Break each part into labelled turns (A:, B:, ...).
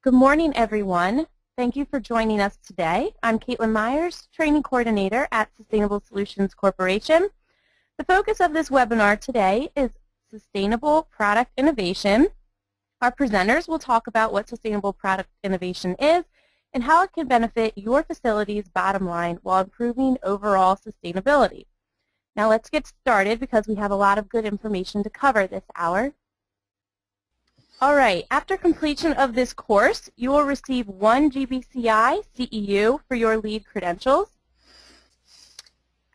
A: Good morning, everyone. Thank you for joining us today. I'm Caitlin Myers, Training Coordinator at Sustainable Solutions Corporation. The focus of this webinar today is sustainable product innovation. Our presenters will talk about what sustainable product innovation is and how it can benefit your facility's bottom line while improving overall sustainability. Now let's get started because we have a lot of good information to cover this hour. All right, after completion of this course, you will receive 1 GBCI CEU for your LEED credentials.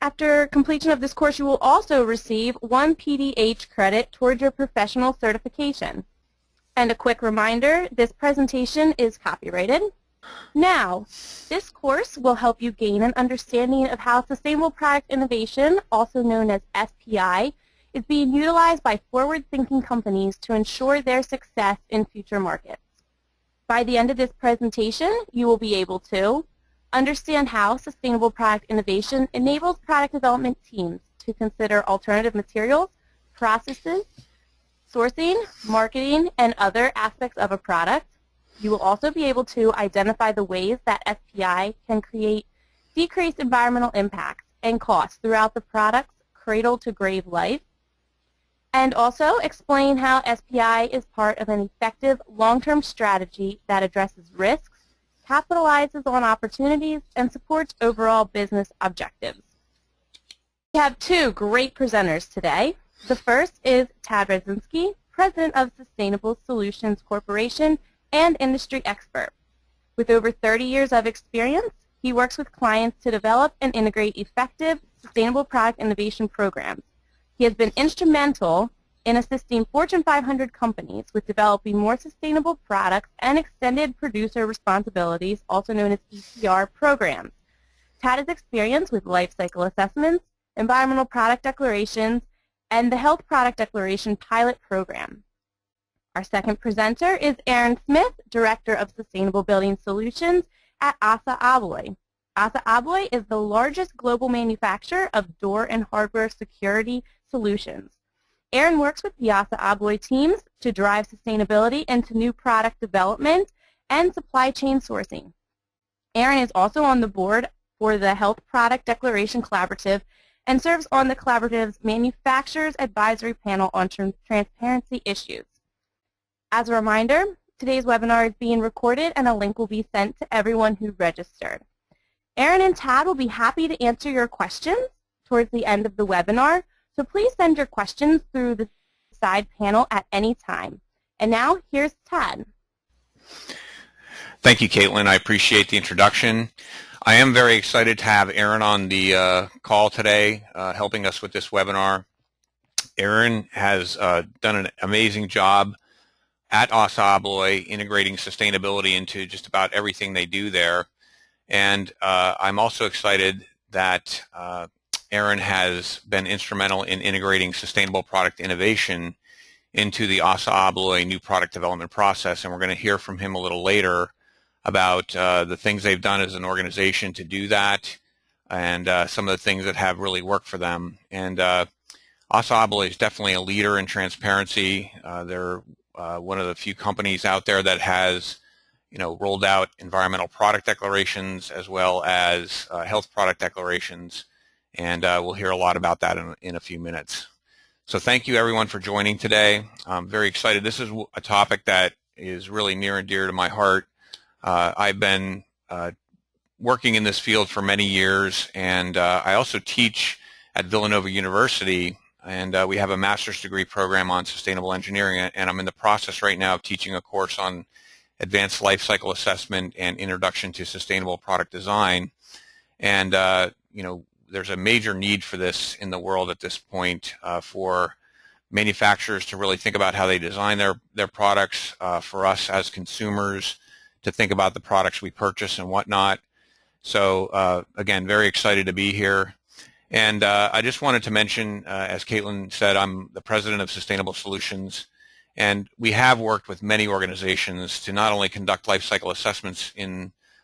A: After completion of this course, you will also receive 1 PDH credit towards your professional certification. And a quick reminder, this presentation is copyrighted. Now, this course will help you gain an understanding of how sustainable product innovation, also known as SPI, is being utilized by forward-thinking companies to ensure their success in future markets. By the end of this presentation, you will be able to understand how sustainable product innovation enables product development teams to consider alternative materials, processes, sourcing, marketing, and other aspects of a product. You will also be able to identify the ways that SPI can create decreased environmental impacts and costs throughout the product's cradle-to-grave life, and also explain how SPI is part of an effective long-term strategy that addresses risks, capitalizes on opportunities, and supports overall business objectives. We have 2 great presenters today. The first is Tad Radzinski, President of Sustainable Solutions Corporation and industry expert. With over 30 years of experience, he works with clients to develop and integrate effective, sustainable product innovation programs. He has been instrumental in assisting Fortune 500 companies with developing more sustainable products and extended producer responsibilities, also known as EPR programs. Tad has experience with life cycle assessments, environmental product declarations, and the Health Product Declaration pilot program. Our second presenter is Aaron Smith, Director of Sustainable Building Solutions at Assa Abloy. Assa Abloy is the largest global manufacturer of door and hardware security solutions. Aaron works with the Assa Abloy teams to drive sustainability into new product development and supply chain sourcing. Aaron is also on the board for the Health Product Declaration Collaborative and serves on the collaborative's Manufacturers Advisory Panel on Transparency Issues. As a reminder, today's webinar is being recorded and a link will be sent to everyone who registered. Aaron and Tad will be happy to answer your questions towards the end of the webinar, so please send your questions through the side panel at any time. And now, here's Tad.
B: Thank you, Caitlin. I appreciate the introduction. I am very excited to have Aaron on the call today, helping us with this webinar. Aaron has done an amazing job at Assa Abloy, integrating sustainability into just about everything they do there. And I'm also excited that Aaron has been instrumental in integrating sustainable product innovation into the Assa Abloy new product development process. And we're going to hear from him a little later about the things they've done as an organization to do that and some of the things that have really worked for them. And Assa Abloy is definitely a leader in transparency. They're one of the few companies out there that has, rolled out environmental product declarations as well as health product declarations, and we'll hear a lot about that in a few minutes. So thank you everyone for joining today. I'm very excited. This is a topic that is really near and dear to my heart. I've been working in this field for many years, and I also teach at Villanova University. And we have a master's degree program on sustainable engineering, and I'm in the process right now of teaching a course on advanced life cycle assessment and introduction to sustainable product design. And there's a major need for this in the world at this point for manufacturers to really think about how they design their products, for us as consumers to think about the products we purchase and whatnot. So again, very excited to be here. And I just wanted to mention, as Caitlin said, I'm the president of Sustainable Solutions, and we have worked with many organizations to not only conduct life cycle assessments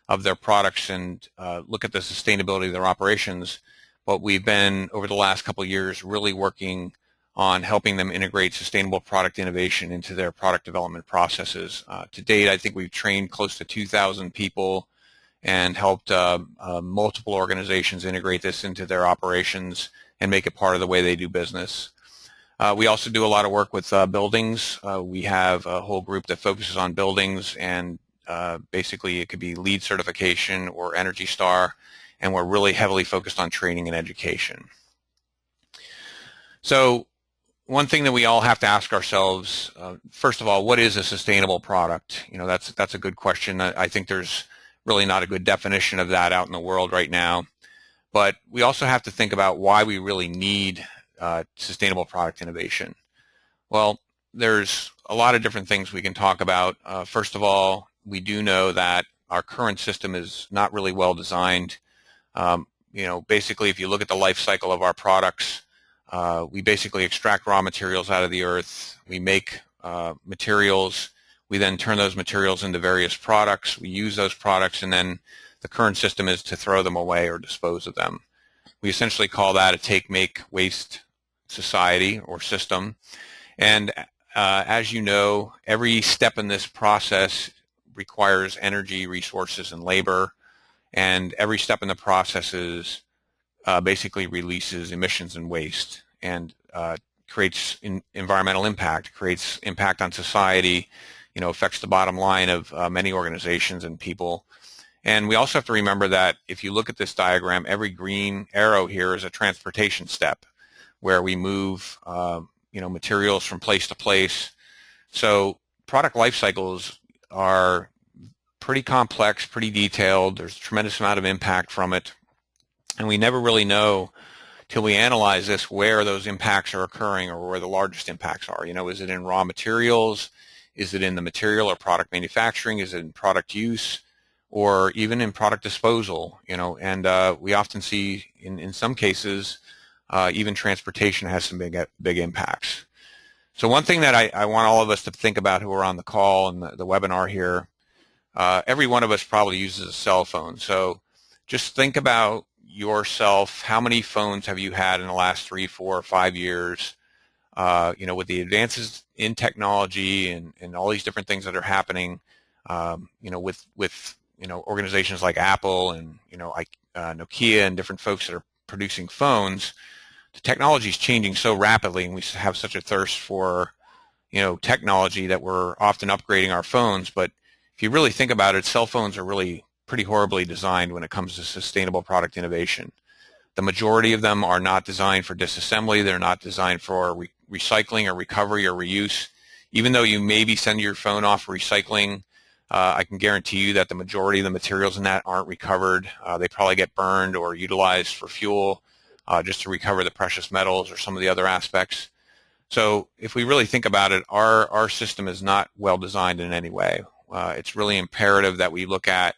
B: of their products and look at the sustainability of their operations, but we've been, over the last couple of years, really working on helping them integrate sustainable product innovation into their product development processes. To date, I think we've trained close to 2,000 people and helped multiple organizations integrate this into their operations and make it part of the way they do business. We also do a lot of work with buildings. We have a whole group that focuses on buildings, and basically it could be LEED certification or Energy Star, and we're really heavily focused on training and education. So one thing that we all have to ask ourselves, first of all, what is a sustainable product? You know, that's a good question. I think there's really not a good definition of that out in the world right now. But we also have to think about why we really need sustainable product innovation. Well, there's a lot of different things we can talk about. First of all, we do know that our current system is not really well designed. You know, basically, if you look at the life cycle of our products, we basically extract raw materials out of the earth. We make materials. We then turn those materials into various products. We use those products, and then the current system is to throw them away or dispose of them. We essentially call that a take, make, waste society or system. And as you know, every step in this process requires energy, resources, and labor. And every step in the process is basically releases emissions and waste, and creates environmental impact, creates impact on society, you know, affects the bottom line of many organizations and people. And we also have to remember that if you look at this diagram, every green arrow here is a transportation step where we move you know, materials from place to place. So product life cycles are pretty complex, pretty detailed. There's a tremendous amount of impact from it. And we never really know till we analyze this where those impacts are occurring or where the largest impacts are. You know, is it in raw materials? Is it in the material or product manufacturing? Is it in product use? Or even in product disposal? You know, and we often see in some cases even transportation has some big impacts. So one thing that I want all of us to think about who are on the call and the webinar here, every one of us probably uses a cell phone. So just think about yourself. How many phones have you had in the last 3, 4, or 5 years? You know, with the advances in technology and all these different things that are happening, you know, with you know, organizations like Apple and, you know, Nokia and different folks that are producing phones, the technology is changing so rapidly, and we have such a thirst for, you know, technology that we're often upgrading our phones. But if you really think about it, cell phones are really pretty horribly designed when it comes to sustainable product innovation. The majority of them are not designed for disassembly. They're not designed for recycling or recovery or reuse. Even though you maybe send your phone off for recycling, I can guarantee you that the majority of the materials in that aren't recovered. They probably get burned or utilized for fuel just to recover the precious metals or some of the other aspects. So if we really think about it, our system is not well designed in any way. It's really imperative that we look at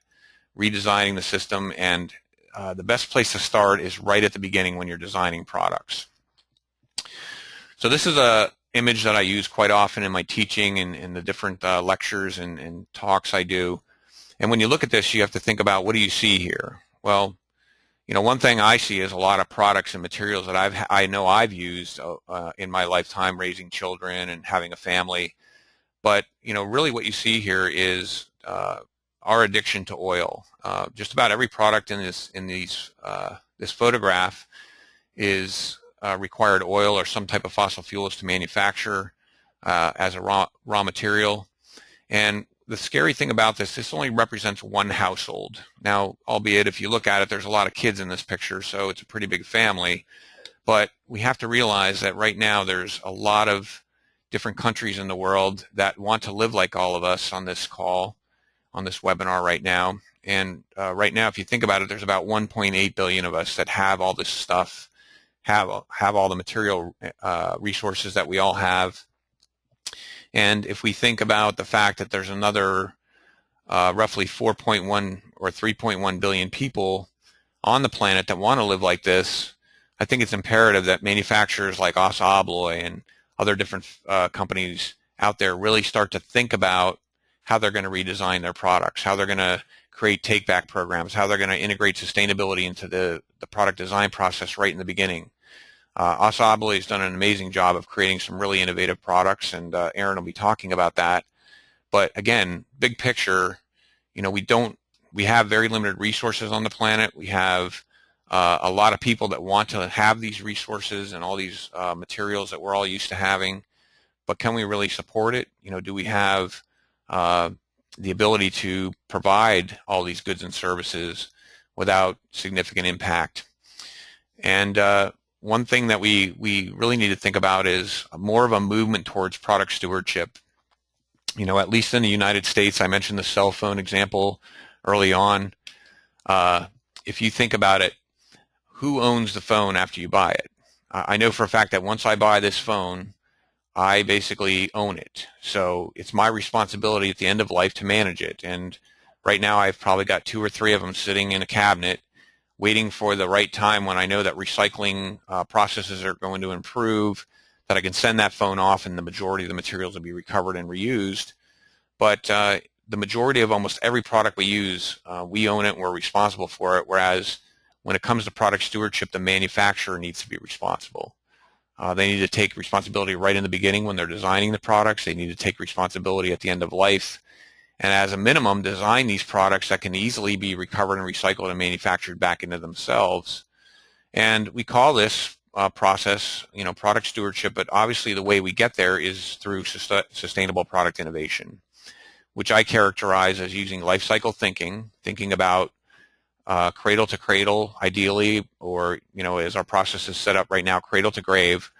B: redesigning the system, and the best place to start is right at the beginning when you're designing products. So this is a image that I use quite often in my teaching and in the different lectures and talks I do. And when you look at this, you have to think about, what do you see here? Well, you know, one thing I see is a lot of products and materials that I know I've used in my lifetime, raising children and having a family. But, you know, really what you see here is our addiction to oil. Just about every product in this photograph is required oil or some type of fossil fuels to manufacture as a raw material. And the scary thing about this only represents one household. Now, albeit if you look at it, there's a lot of kids in this picture, so it's a pretty big family. But we have to realize that right now there's a lot of different countries in the world that want to live like all of us on this call, on this webinar right now. And right now, if you think about it, there's about 1.8 billion of us that have all this stuff, have all the material resources that we all have. And if we think about the fact that there's another roughly 4.1 or 3.1 billion people on the planet that want to live like this, I think it's imperative that manufacturers like Assa Abloy and other different companies out there really start to think about how they're going to redesign their products, how they're going to create take-back programs, how they're going to integrate sustainability into the product design process right in the beginning. Assa Abloy has done an amazing job of creating some really innovative products, and Aaron will be talking about that. But again, big picture, we have very limited resources on the planet. We have a lot of people that want to have these resources and all these materials that we're all used to having, but can we really support it? Do we have the ability to provide all these goods and services without significant impact? And one thing that we really need to think about is more of a movement towards product stewardship. At least in the United States, I mentioned the cell phone example early on. If you think about it, who owns the phone after you buy it? I know for a fact that once I buy this phone, I basically own it. So it's my responsibility at the end of life to manage it. And right now I've probably got 2 or 3 of them sitting in a cabinet waiting for the right time when I know that recycling processes are going to improve, that I can send that phone off and the majority of the materials will be recovered and reused. But the majority of almost every product we use, we own it and we're responsible for it, whereas when it comes to product stewardship, the manufacturer needs to be responsible. They need to take responsibility right in the beginning when they're designing the products. They need to take responsibility at the end of life. And as a minimum, design these products that can easily be recovered and recycled and manufactured back into themselves. And we call this process, product stewardship, but obviously the way we get there is through sustainable product innovation, which I characterize as using life cycle thinking about cradle to cradle, ideally, or, as our process is set up right now, cradle to grave,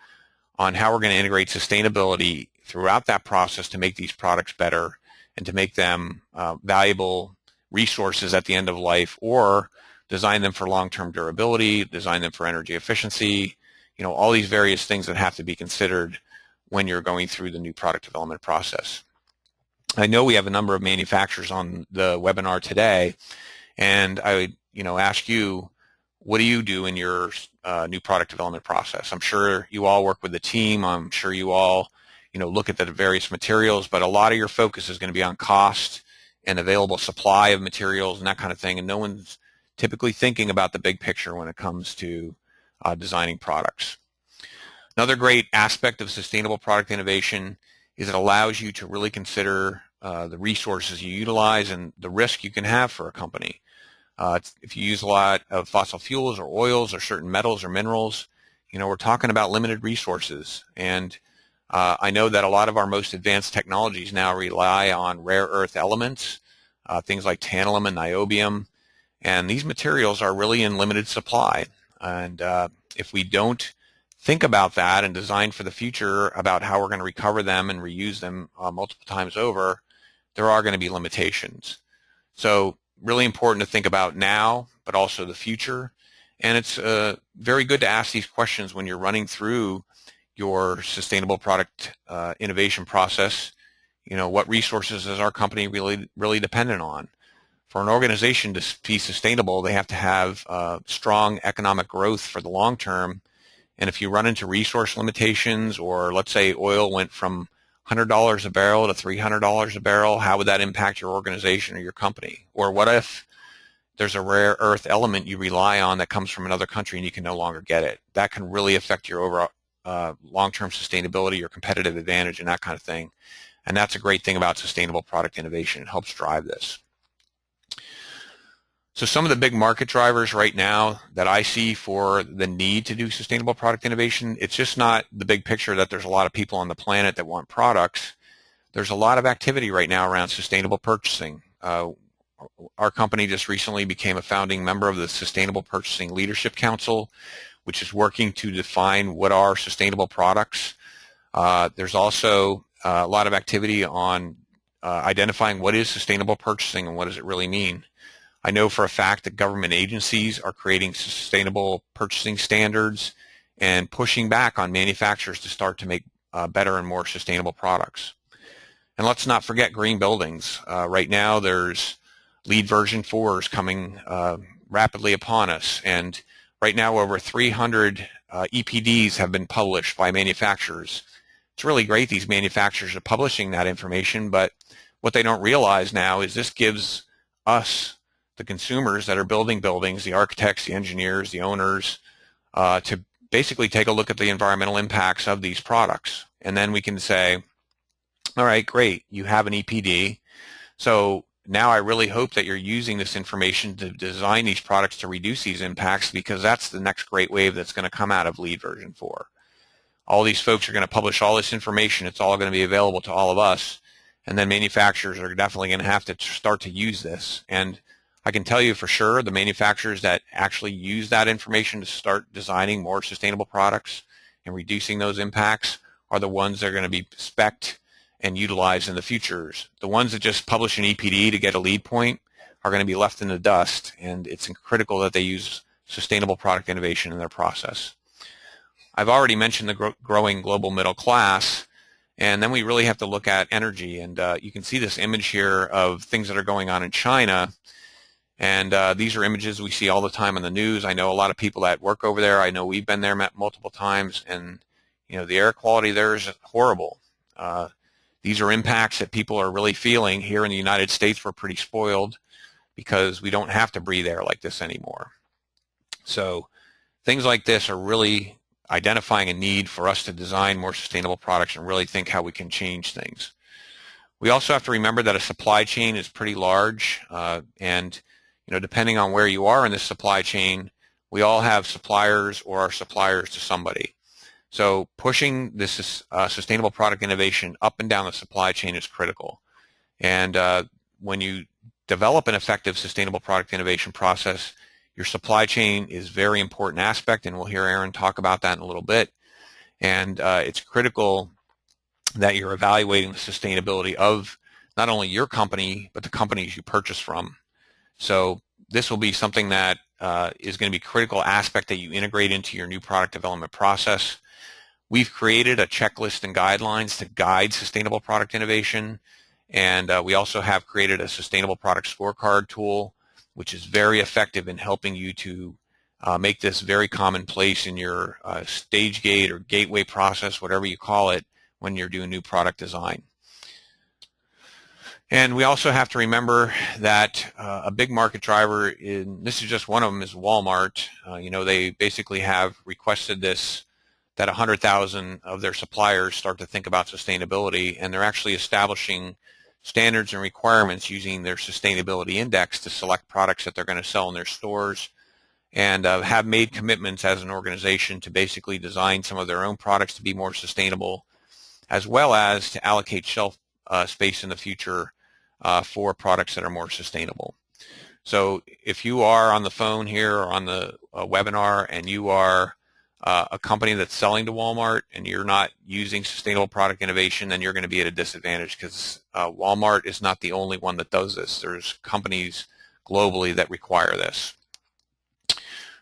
B: on how we're going to integrate sustainability throughout that process to make these products better and to make them valuable resources at the end of life, or design them for long-term durability, design them for energy efficiency, all these various things that have to be considered when you're going through the new product development process. I know we have a number of manufacturers on the webinar today, and I would, ask you, what do you do in your new product development process? I'm sure you all work with the team. I'm sure you all, look at the various materials, but a lot of your focus is going to be on cost and available supply of materials and that kind of thing, and no one's typically thinking about the big picture when it comes to designing products. Another great aspect of sustainable product innovation is it allows you to really consider the resources you utilize and the risk you can have for a company. If you use a lot of fossil fuels or oils or certain metals or minerals, we're talking about limited resources. And I know that a lot of our most advanced technologies now rely on rare earth elements, things like tantalum and niobium, and these materials are really in limited supply. And if we don't think about that and design for the future about how we're going to recover them and reuse them multiple times over, there are going to be limitations. So really important to think about now, but also the future. And it's very good to ask these questions when you're running through your sustainable product innovation process. What resources is our company really dependent on? For an organization to be sustainable, they have to have strong economic growth for the long term. And if you run into resource limitations, or let's say oil went from $100 a barrel to $300 a barrel, how would that impact your organization or your company? Or what if there's a rare earth element you rely on that comes from another country and you can no longer get it? That can really affect your overall long-term sustainability, your competitive advantage, and that kind of thing. And that's a great thing about sustainable product innovation. It helps drive this. So some of the big market drivers right now that I see for the need to do sustainable product innovation, it's just not the big picture that there's a lot of people on the planet that want products. There's a lot of activity right now around sustainable purchasing. Our company just recently became a founding member of the Sustainable Purchasing Leadership Council, which is working to define what are sustainable products. There's also a lot of activity on identifying what is sustainable purchasing and what does it really mean. I know for a fact that government agencies are creating sustainable purchasing standards and pushing back on manufacturers to start to make better and more sustainable products. And let's not forget green buildings. Right now there's LEED version 4 is coming rapidly upon us, and right now over 300 EPDs have been published by manufacturers. It's really great these manufacturers are publishing that information, but what they don't realize now is this gives us, the consumers that are building buildings, the architects, the engineers, the owners, to basically take a look at the environmental impacts of these products. And then we can say, all right, great, you have an EPD. So now I really hope that you're using this information to design these products to reduce these impacts, because that's the next great wave that's going to come out of LEED version 4. All these folks are going to publish all this information. It's all going to be available to all of us. And then manufacturers are definitely going to have to start to use this. And I can tell you for sure, the manufacturers that actually use that information to start designing more sustainable products and reducing those impacts are the ones that are going to be spec'd and utilized in the futures. The ones that just publish an EPD to get a LEED point are going to be left in the dust, and it's critical that they use sustainable product innovation in their process. I've already mentioned the growing global middle class, and then we really have to look at energy. And you can see this image here of things that are going on in China. And these are images we see all the time on the news. I know a lot of people that work over there. I know we've been there multiple times, and the air quality there is horrible. These are impacts that people are really feeling. Here in the United States, we're pretty spoiled because we don't have to breathe air like this anymore. So things like this are really identifying a need for us to design more sustainable products and really think how we can change things. We also have to remember that a supply chain is pretty large, and depending on where you are in this supply chain, we all have suppliers or are suppliers to somebody. So pushing this sustainable product innovation up and down the supply chain is critical. And when you develop an effective sustainable product innovation process, your supply chain is a very important aspect, and we'll hear Aaron talk about that in a little bit. And it's critical that you're evaluating the sustainability of not only your company, but the companies you purchase from. So this will be something that is going to be a critical aspect that you integrate into your new product development process. We've created a checklist and guidelines to guide sustainable product innovation, and we also have created a sustainable product scorecard tool, which is very effective in helping you to make this very commonplace in your stage gate or gateway process, whatever you call it, when you're doing new product design. And we also have to remember that a big market driver, this is just one of them, is Walmart. They basically have requested this, that 100,000 of their suppliers start to think about sustainability, and they're actually establishing standards and requirements using their sustainability index to select products that they're going to sell in their stores, and have made commitments as an organization to basically design some of their own products to be more sustainable, as well as to allocate shelf space in the future for products that are more sustainable. So if you are on the phone here or on the webinar and you are a company that's selling to Walmart and you're not using sustainable product innovation, then you're going to be at a disadvantage, because Walmart is not the only one that does this. There's companies globally that require this.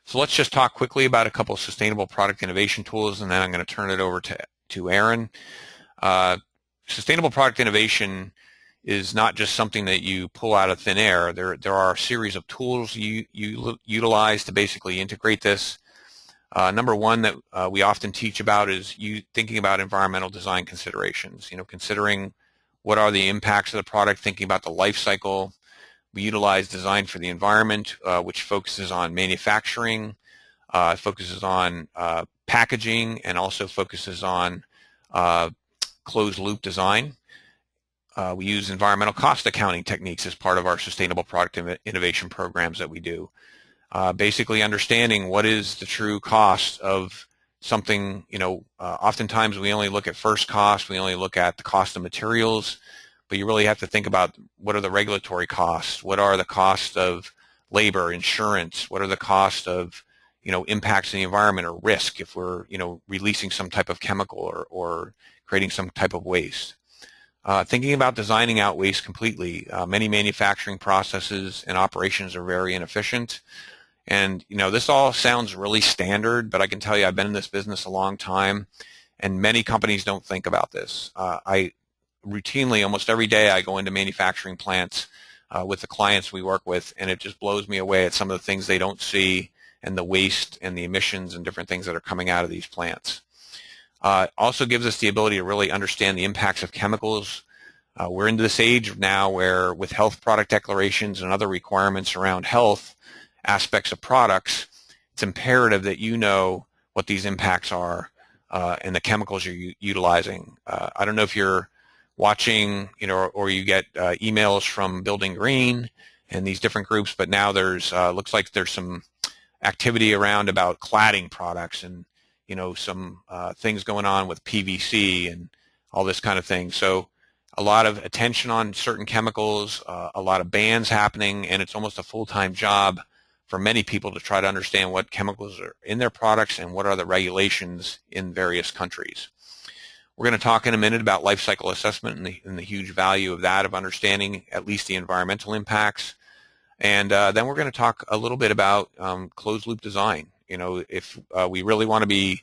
B: So let's just talk quickly about a couple of sustainable product innovation tools, and then I'm going to turn it over to Aaron. Sustainable product innovation is not just something that you pull out of thin air. There are a series of tools you utilize to basically integrate this. Number one that we often teach about is thinking about environmental design considerations. Considering what are the impacts of the product, thinking about the life cycle. We utilize design for the environment, which focuses on manufacturing, focuses on packaging, and also focuses on closed loop design. We use environmental cost accounting techniques as part of our sustainable product innovation programs that we do. Basically understanding what is the true cost of something. Oftentimes we only look at first cost, we only look at the cost of materials, but you really have to think about what are the regulatory costs, what are the costs of labor, insurance, what are the costs of impacts in the environment or risk if we're releasing some type of chemical or creating some type of waste. Thinking about designing out waste completely. Many manufacturing processes and operations are very inefficient. And, this all sounds really standard, but I can tell you I've been in this business a long time, and many companies don't think about this. I routinely, almost every day, I go into manufacturing plants with the clients we work with, and it just blows me away at some of the things they don't see and the waste and the emissions and different things that are coming out of these plants. Also gives us the ability to really understand the impacts of chemicals. We're into this age now where, with health product declarations and other requirements around health aspects of products, it's imperative that what these impacts are, and the chemicals you're utilizing. I don't know if you're watching, or you get emails from Building Green and these different groups, but now there's looks like there's some activity around about cladding products, and some things going on with PVC and all this kind of thing. So a lot of attention on certain chemicals, a lot of bans happening, and it's almost a full-time job for many people to try to understand what chemicals are in their products and what are the regulations in various countries. We're going to talk in a minute about life cycle assessment and the huge value of that, of understanding at least the environmental impacts. And then we're going to talk a little bit about closed loop design. If we really want to be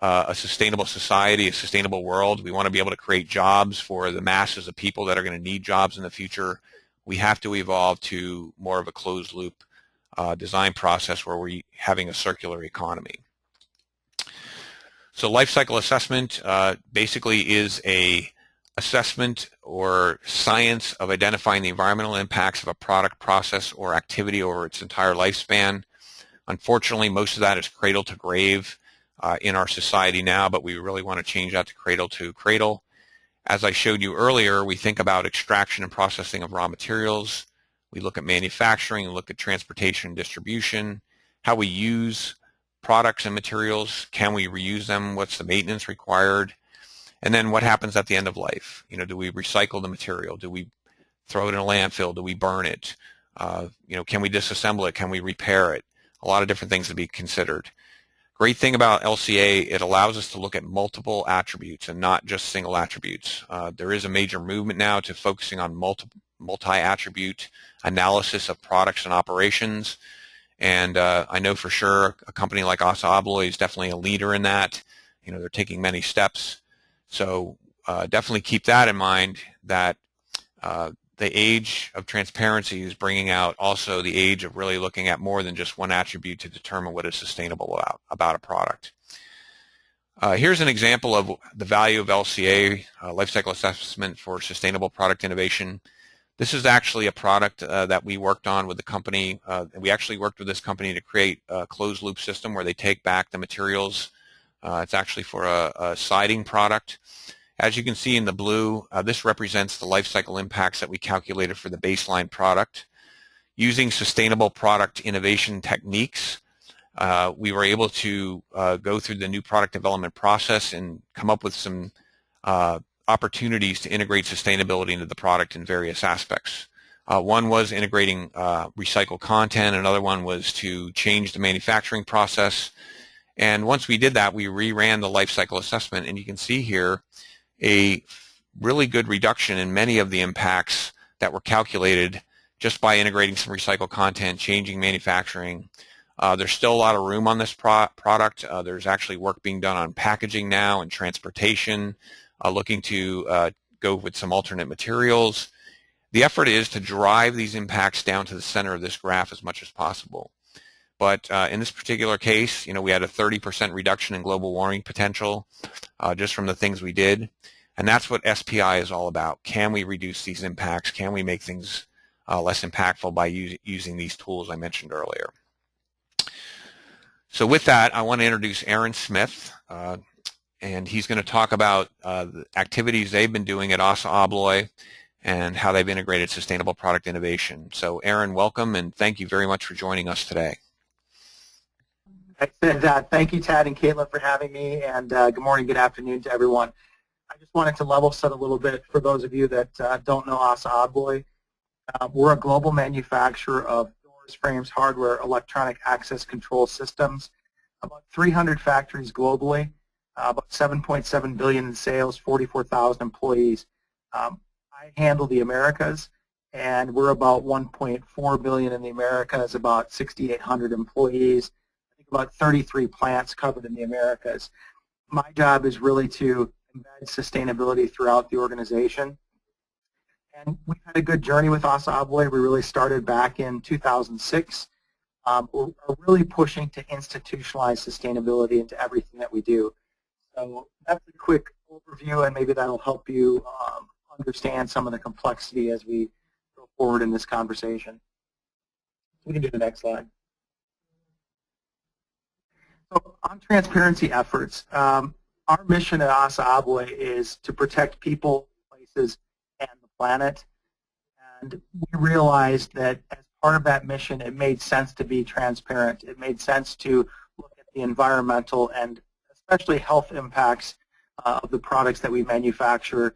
B: a sustainable society, a sustainable world, we want to be able to create jobs for the masses of people that are going to need jobs in the future, we have to evolve to more of a closed loop design process where we're having a circular economy. So life cycle assessment basically is a assessment or science of identifying the environmental impacts of a product, process, or activity over its entire lifespan. Unfortunately, most of that is cradle to grave in our society now, but we really want to change that to cradle to cradle. As I showed you earlier, we think about extraction and processing of raw materials. We look at manufacturing, we look at transportation and distribution, how we use products and materials, can we reuse them, what's the maintenance required, and then what happens at the end of life. Do we recycle the material? Do we throw it in a landfill? Do we burn it? Can we disassemble it? Can we repair it? A lot of different things to be considered. Great thing about LCA, it allows us to look at multiple attributes and not just single attributes. There is a major movement now to focusing on multi-attribute analysis of products and operations. And I know for sure a company like Assa Abloy is definitely a leader in that. They're taking many steps. So definitely keep that in mind, that the age of transparency is bringing out also the age of really looking at more than just one attribute to determine what is sustainable about a product. Here's an example of the value of LCA, life cycle assessment for sustainable product innovation. This is actually a product that we worked on with the company. We actually worked with this company to create a closed loop system where they take back the materials. It's actually for a siding product. As you can see in the blue, this represents the life cycle impacts that we calculated for the baseline product. Using sustainable product innovation techniques, we were able to go through the new product development process and come up with some opportunities to integrate sustainability into the product in various aspects. One was integrating recycled content. Another one was to change the manufacturing process. And once we did that, we reran the life cycle assessment, and you can see here a really good reduction in many of the impacts that were calculated just by integrating some recycled content, changing manufacturing. There's still a lot of room on this product. There's actually work being done on packaging now and transportation, looking to go with some alternate materials. The effort is to drive these impacts down to the center of this graph as much as possible. But in this particular case, we had a 30% reduction in global warming potential just from the things we did. And that's what SPI is all about. Can we reduce these impacts? Can we make things less impactful by using these tools I mentioned earlier? So with that, I want to introduce Aaron Smith, and he's going to talk about the activities they've been doing at Assa Abloy and how they've integrated sustainable product innovation. So Aaron, welcome, and thank you very much for joining us today.
C: Thank you, Tad and Caitlin, for having me, and good morning, good afternoon to everyone. I just wanted to level set a little bit for those of you that don't know Assa Abloy. We're a global manufacturer of doors, frames, hardware, electronic access control systems, about 300 factories globally, about $7.7 billion in sales, 44,000 employees. I handle the Americas, and we're about $1.4 billion in the Americas, about 6,800 employees, I think about 33 plants covered in the Americas. My job is really to embed sustainability throughout the organization. And we've had a good journey with Assa Abloy. We really started back in 2006. We're really pushing to institutionalize sustainability into everything that we do. So that's a quick overview, and maybe that'll help you understand some of the complexity as we go forward in this conversation. We can do the next slide. So on transparency efforts, our mission at Assa Abloy is to protect people, places, and the planet. And we realized that as part of that mission, it made sense to be transparent. It made sense to look at the environmental and especially health impacts of the products that we manufacture.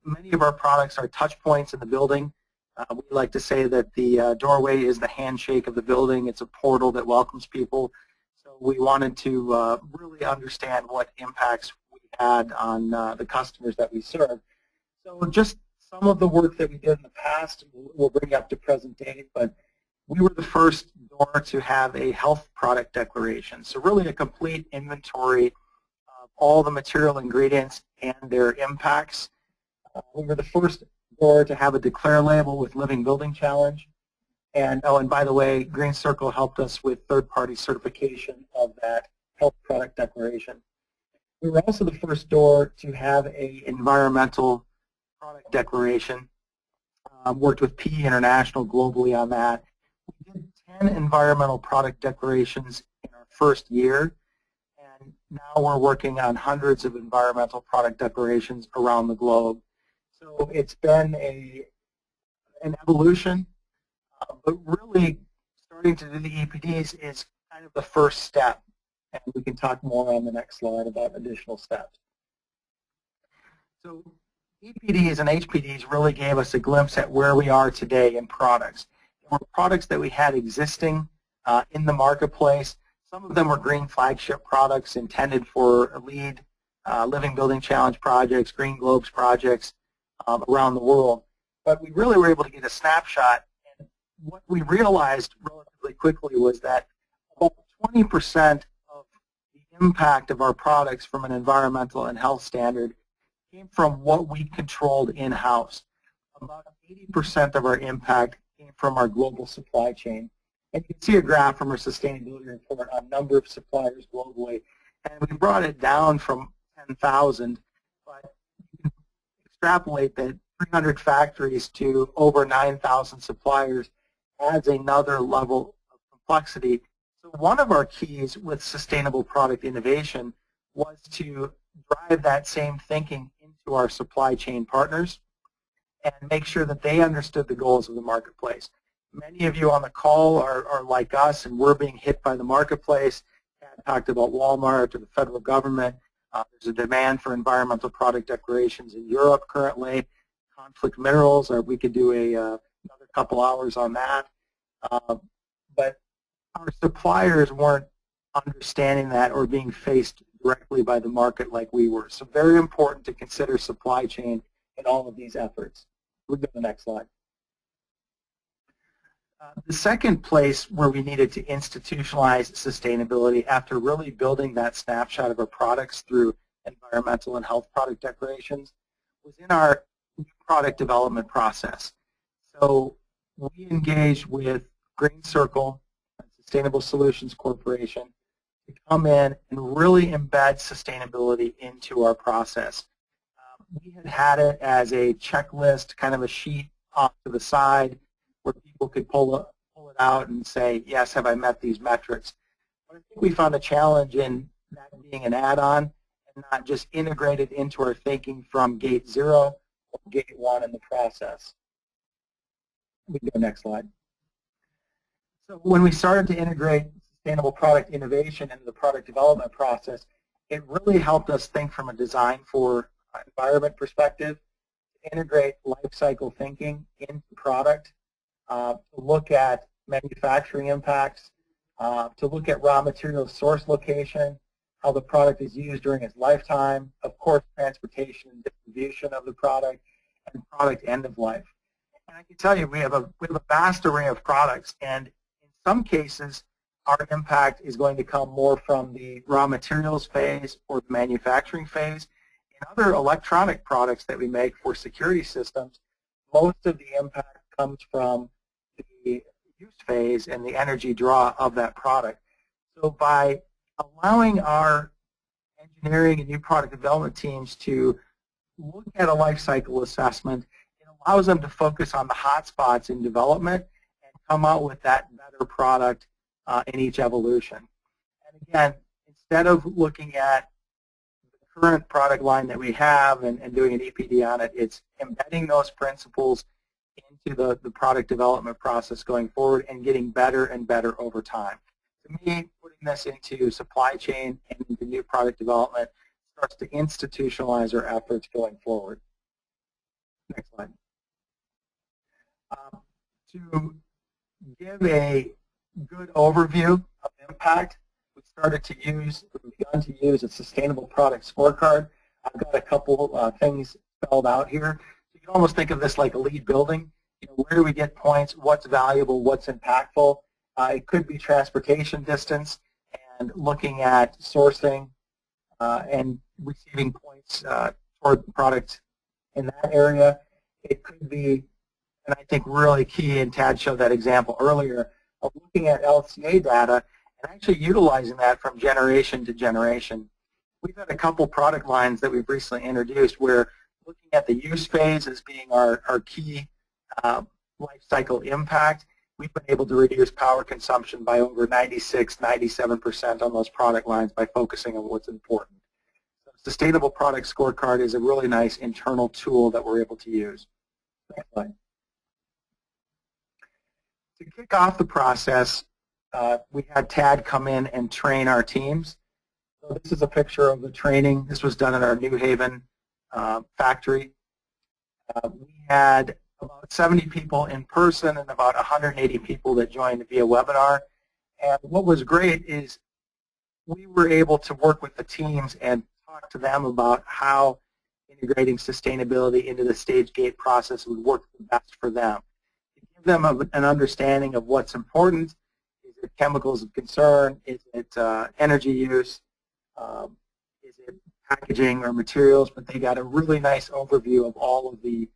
C: Many of our products are touch points in the building. We like to say that the doorway is the handshake of the building. It's a portal that welcomes people. So we wanted to really understand what impacts we had on the customers that we serve. So just some of the work that we did in the past, we'll bring up to present day, but we were the first door to have a health product declaration. So really a complete inventory of all the material ingredients and their impacts. We were the first door to have a declare label with Living Building Challenge. And oh, and by the way, Green Circle helped us with third-party certification of that health product declaration. We were also the first door to have a environmental product declaration. Worked with PE International globally on that. We did 10 environmental product declarations in our first year, and now we're working on hundreds of environmental product declarations around the globe. So it's been an evolution, but really starting to do the EPDs is kind of the first step, and we can talk more on the next slide about additional steps. So EPDs and HPDs really gave us a glimpse at where we are today in products. There were products that we had existing in the marketplace. Some of them were green flagship products intended for LEED, Living Building Challenge projects, Green Globes projects around the world. But we really were able to get a snapshot, and what we realized relatively quickly was that about 20% of the impact of our products from an environmental and health standard came from what we controlled in-house. About 80% of our impact came from our global supply chain. And you can see a graph from our sustainability report on number of suppliers globally. And we brought it down from 10,000, but you can extrapolate that 300 factories to over 9,000 suppliers adds another level of complexity. So one of our keys with sustainable product innovation was to drive that same thinking into our supply chain partners and make sure that they understood the goals of the marketplace. Many of you on the call are like us, and we're being hit by the marketplace. I talked about Walmart or the federal government. There's a demand for environmental product declarations in Europe currently. Conflict minerals, or we could do another couple hours on that. But our suppliers weren't understanding that or being faced directly by the market like we were. So very important to consider supply chain in all of these efforts. We'll go to the next slide. The second place where we needed to institutionalize sustainability after really building that snapshot of our products through environmental and health product declarations was in our new product development process. So we engaged with Green Circle, Sustainable Solutions Corporation, to come in and really embed sustainability into our process. We had it as a checklist, kind of a sheet off to the side where people could pull it out and say, yes, have I met these metrics? But I think we found a challenge in that being an add-on and not just integrated into our thinking from gate 0 or gate 1 in the process. We can go next slide. So when we started to integrate sustainable product innovation into the product development process, it really helped us think from a design for environment perspective, integrate life cycle thinking into product, to look at manufacturing impacts, to look at raw material source location, how the product is used during its lifetime, of course transportation and distribution of the product, and product end of life. And I can tell you we have a vast array of products, and in some cases our impact is going to come more from the raw materials phase or the manufacturing phase. In other electronic products that we make for security systems, most of the impact comes from the use phase and the energy draw of that product. So by allowing our engineering and new product development teams to look at a life cycle assessment, it allows them to focus on the hot spots in development and come out with that better product in each evolution. And again, instead of looking at the current product line that we have and doing an EPD on it, it's embedding those principles into the product development process going forward and getting better and better over time. To me, putting this into supply chain and into new product development starts to institutionalize our efforts going forward. Next slide. To give a good overview of impact, we've begun to use a sustainable product scorecard. I've got a couple things spelled out here. You can almost think of this like a lead building. Where do we get points? What's valuable? What's impactful? It could be transportation distance and looking at sourcing and receiving points toward the product in that area. It could be, and I think really key, and Tad showed that example earlier, of looking at LCA data and actually utilizing that from generation to generation. We've had a couple product lines that we've recently introduced where looking at the use phase as being our key life cycle impact, we've been able to reduce power consumption by over 96, 97% on those product lines by focusing on what's important. So Sustainable Product Scorecard is a really nice internal tool that we're able to use. Next slide. To kick off the process, we had Tad come in and train our teams. So this is a picture of the training. This was done in our New Haven factory. We had about 70 people in person and about 180 people that joined via webinar. And what was great is we were able to work with the teams and talk to them about how integrating sustainability into the stage gate process would work the best for them. To give them an understanding of what's important. Is it chemicals of concern? Is it energy use? Is it packaging or materials? But they got a really nice overview of all of the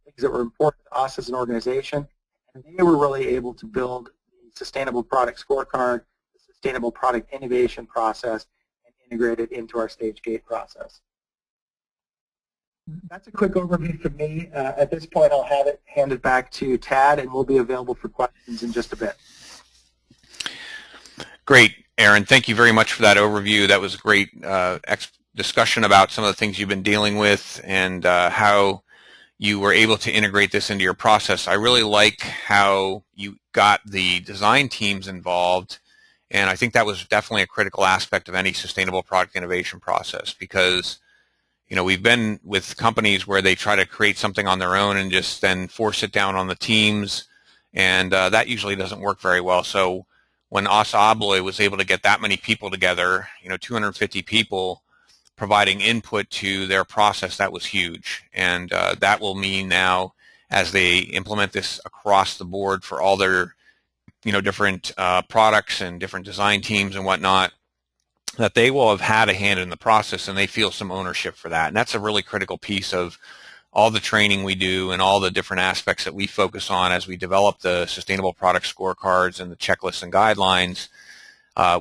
C: things that were important to us as an organization, and they were really able to build the Sustainable Product Scorecard, the Sustainable Product Innovation process, and integrate it into our stage gate process. That's a quick overview from me. At this point, I'll have it handed back to Tad, and we'll be available for questions in just a bit.
B: Great, Aaron. Thank you very much for that overview. That was a great discussion about some of the things you've been dealing with and how you were able to integrate this into your process. I really like how you got the design teams involved, and I think that was definitely a critical aspect of any sustainable product innovation process, because we've been with companies where they try to create something on their own and just then force it down on the teams, and that usually doesn't work very well. So when Assa Abloy was able to get that many people together, 250 people, providing input to their process, that was huge. And that will mean now, as they implement this across the board for all their different products and different design teams and whatnot, that they will have had a hand in the process and they feel some ownership for that. And that's a really critical piece of all the training we do and all the different aspects that we focus on as we develop the Sustainable Product Scorecards and the checklists and guidelines,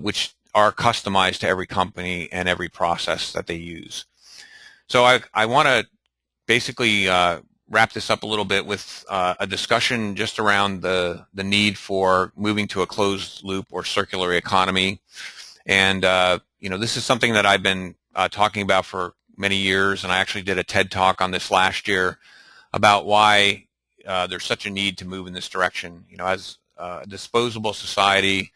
B: which are customized to every company and every process that they use. So I want to basically wrap this up a little bit with a discussion just around the need for moving to a closed loop or circular economy. And this is something that I've been talking about for many years, and I actually did a TED Talk on this last year about why there's such a need to move in this direction. As a disposable society,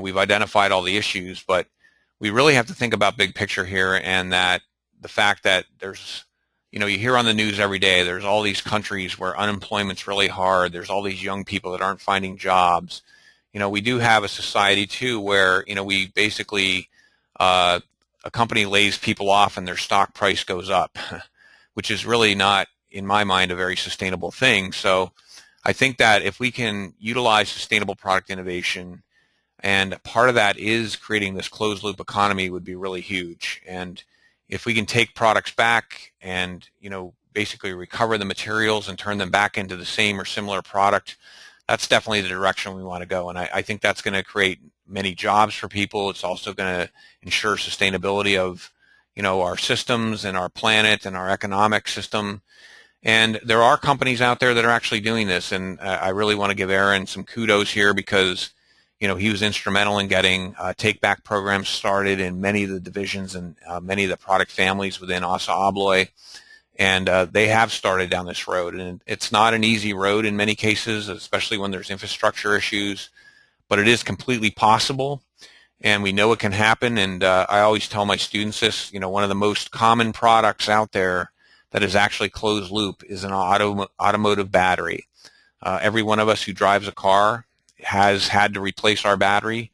B: we've identified all the issues, but we really have to think about big picture here, and that the fact that there's, you hear on the news every day, there's all these countries where unemployment's really hard, there's all these young people that aren't finding jobs. We do have a society too where, we basically, a company lays people off and their stock price goes up, which is really not, in my mind, a very sustainable thing. So I think that if we can utilize sustainable product innovation, and part of that is creating this closed loop economy, would be really huge. And if we can take products back and, basically recover the materials and turn them back into the same or similar product, that's definitely the direction we want to go. And I think that's going to create many jobs for people. It's also going to ensure sustainability of, our systems and our planet and our economic system. And there are companies out there that are actually doing this. And I really want to give Aaron some kudos here, because he was instrumental in getting take-back programs started in many of the divisions and many of the product families within Assa Abloy. And they have started down this road. And it's not an easy road in many cases, especially when there's infrastructure issues, but it is completely possible. And we know it can happen. And I always tell my students this, one of the most common products out there that is actually closed loop is an automotive battery. Every one of us who drives a car has had to replace our battery.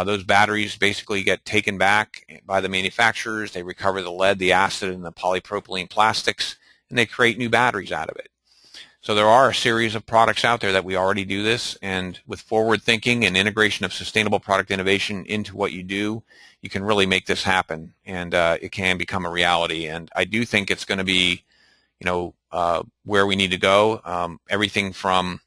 B: Those batteries basically get taken back by the manufacturers. They recover the lead, the acid, and the polypropylene plastics, and they create new batteries out of it. So there are a series of products out there that we already do this, and with forward thinking and integration of sustainable product innovation into what you do, you can really make this happen, and it can become a reality. And I do think it's going to be, where we need to go. Everything from,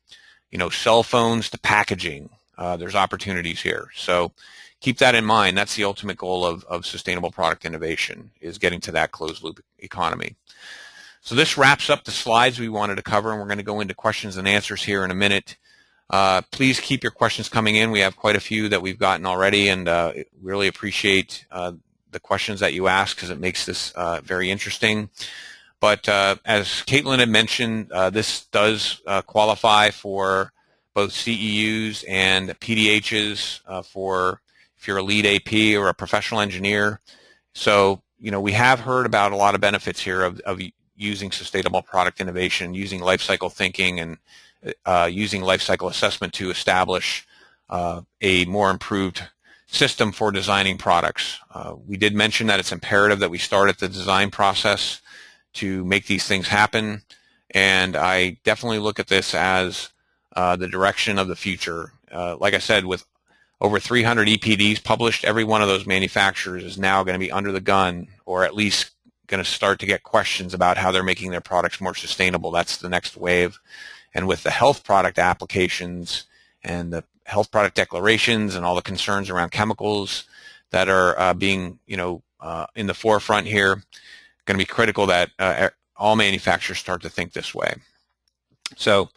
B: cell phones to packaging. There's opportunities here. So keep that in mind. That's the ultimate goal of sustainable product innovation, is getting to that closed loop economy. So this wraps up the slides we wanted to cover, and we're going to go into questions and answers here in a minute. Please keep your questions coming in. We have quite a few that we've gotten already, and really appreciate the questions that you ask, because it makes this very interesting. But as Caitlin had mentioned, this does qualify for both CEUs and PDHs for if you're a lead AP or a professional engineer. So, we have heard about a lot of benefits here of using sustainable product innovation, using life cycle thinking, and using life cycle assessment to establish a more improved system for designing products. We did mention that it's imperative that we start at the design process to make these things happen, and I definitely look at this as the direction of the future. Like I said, with over 300 EPDs published, every one of those manufacturers is now going to be under the gun, or at least going to start to get questions about how they're making their products more sustainable. That's the next wave. And with the health product applications and the health product declarations and all the concerns around chemicals that are being, in the forefront here, going to be critical that all manufacturers start to think this way. So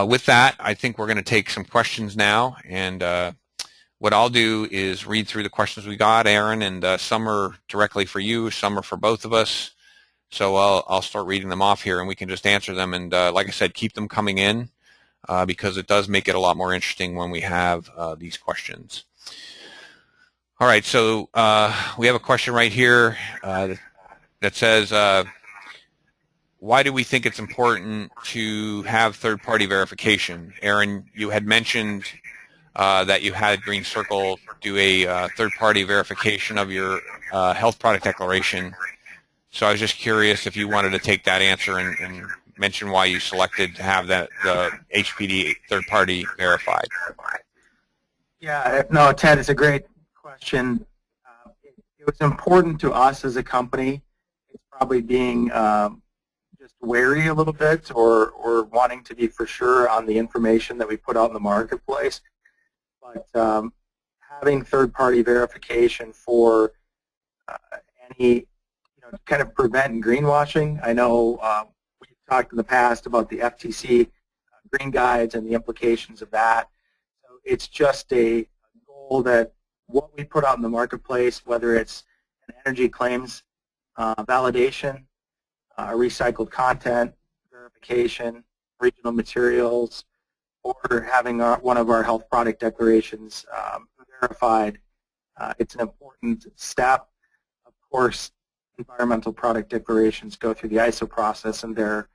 B: with that, I think we're going to take some questions now, and what I'll do is read through the questions we got, Aaron, and some are directly for you, some are for both of us. So I'll start reading them off here, and we can just answer them. And like I said, keep them coming in because it does make it a lot more interesting when we have these questions. All right, so we have a question right here that says, why do we think it's important to have third-party verification? Aaron, you had mentioned that you had Green Circle do a third-party verification of your health product declaration. So I was just curious if you wanted to take that answer and mention why you selected to have the HPD third-party verified.
C: Yeah, no, Ted, it's a great question. It was important to us as a company. It's probably being just wary a little bit, or wanting to be for sure on the information that we put out in the marketplace. But having third-party verification for any, to kind of prevent greenwashing. I know we've talked in the past about the FTC green guides and the implications of that. So it's just a goal that what we put out in the marketplace, whether it's an energy claims validation, recycled content verification, regional materials, or having one of our health product declarations verified, it's an important step. Of course, environmental product declarations go through the ISO process, and they're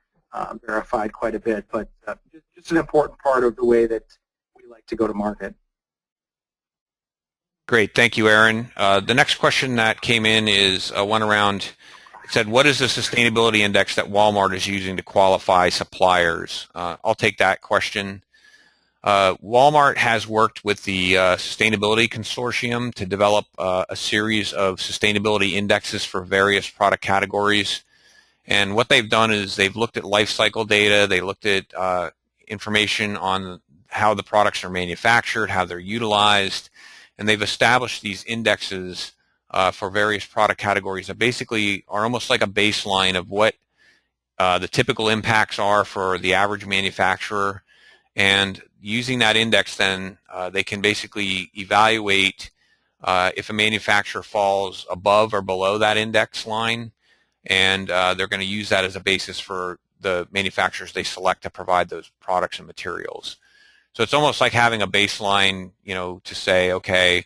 C: verified quite a bit, but just an important part of the way that we like to go to market.
B: Great, thank you, Aaron. The next question that came in is one around, it said, what is the sustainability index that Walmart is using to qualify suppliers? I'll take that question. Walmart has worked with the Sustainability Consortium to develop a series of sustainability indexes for various product categories. And what they've done is they've looked at life cycle data, they looked at information on how the products are manufactured, how they're utilized, and they've established these indexes for various product categories that basically are almost like a baseline of what the typical impacts are for the average manufacturer. And using that index, then they can basically evaluate if a manufacturer falls above or below that index line, and they're going to use that as a basis for the manufacturers they select to provide those products and materials. So it's almost like having a baseline, to say, okay,